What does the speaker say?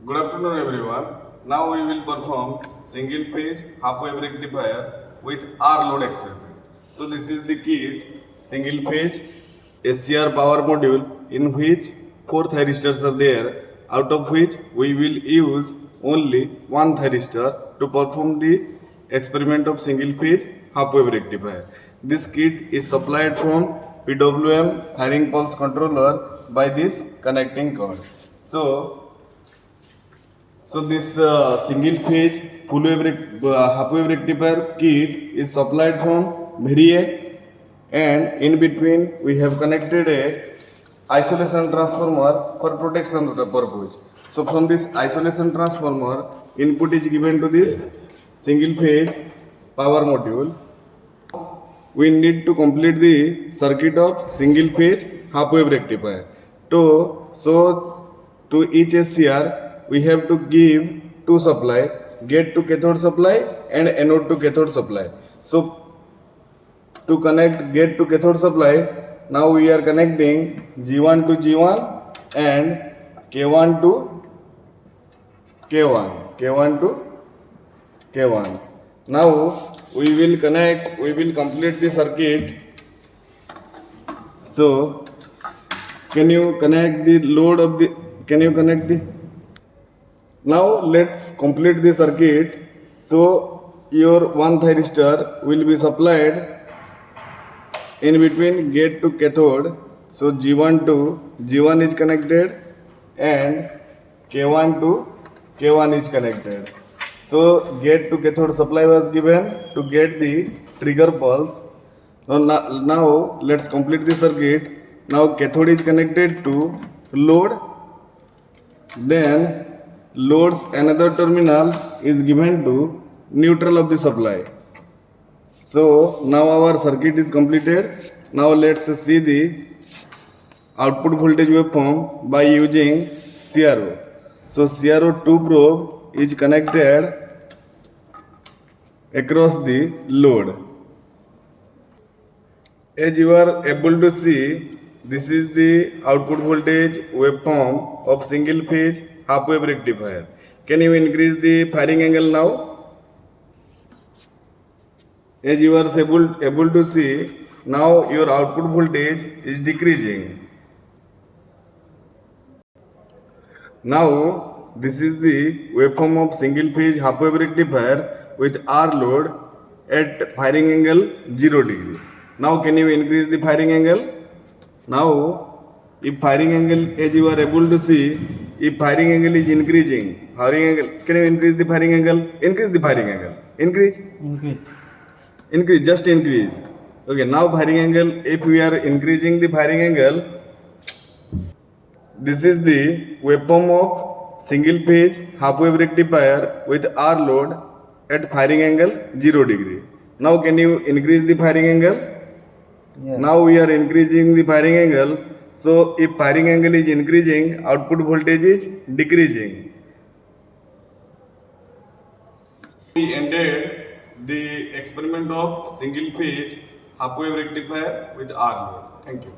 Good afternoon everyone. Now we will perform single phase half wave rectifier with R load experiment. So this is the kit single phase SCR power module in which 4 thyristors are there, out of which we will use only one thyristor to perform the experiment of single phase half wave rectifier. This kit is supplied from PWM firing pulse controller by this connecting cord. So this single phase full wave half wave rectifier kit is supplied from Variac, and in between we have connected a isolation transformer for protection purpose. So from this isolation transformer, input is given to this single phase power module. We need to complete the circuit of single phase half wave rectifier. To each SCR we have to give two supply, gate to cathode supply and anode to cathode supply. So to connect gate to cathode supply, now we are connecting G1 to G1 and K1 to K1 to K1. Now we will complete the circuit. So can you connect the now let's complete the circuit. So your one thyristor will be supplied in between gate to cathode. So G1 to G1 is connected and K1 to K1 is connected. So gate to cathode supply was given to get the trigger pulse. Now let's complete the circuit. Now cathode is connected to load, then load's another terminal is given to neutral of the supply. So now our circuit is completed. Now let's see the output voltage waveform by using CRO. So CRO2 probe is connected across the load. As you are able to see, this is the output voltage waveform of single phase half wave rectifier. Can you increase the firing angle now? As you are able to see, now your output voltage is decreasing. Now this is the waveform of single phase half wave rectifier with R load at firing angle 0 degree. Now can you increase the firing angle? Now if firing angle, as you are able to see, if firing angle is increasing, firing angle, can you increase the firing angle? Increase the firing angle. Increase, just increase. Okay, now firing angle, if we are increasing the firing angle, this is the waveform of single phase half wave rectifier with R load at firing angle 0 degree. Now can you increase the firing angle? Yes. Now we are increasing the firing angle. So if firing angle is increasing, output voltage is decreasing. We ended the experiment of single phase half wave rectifier with R load. Thank you.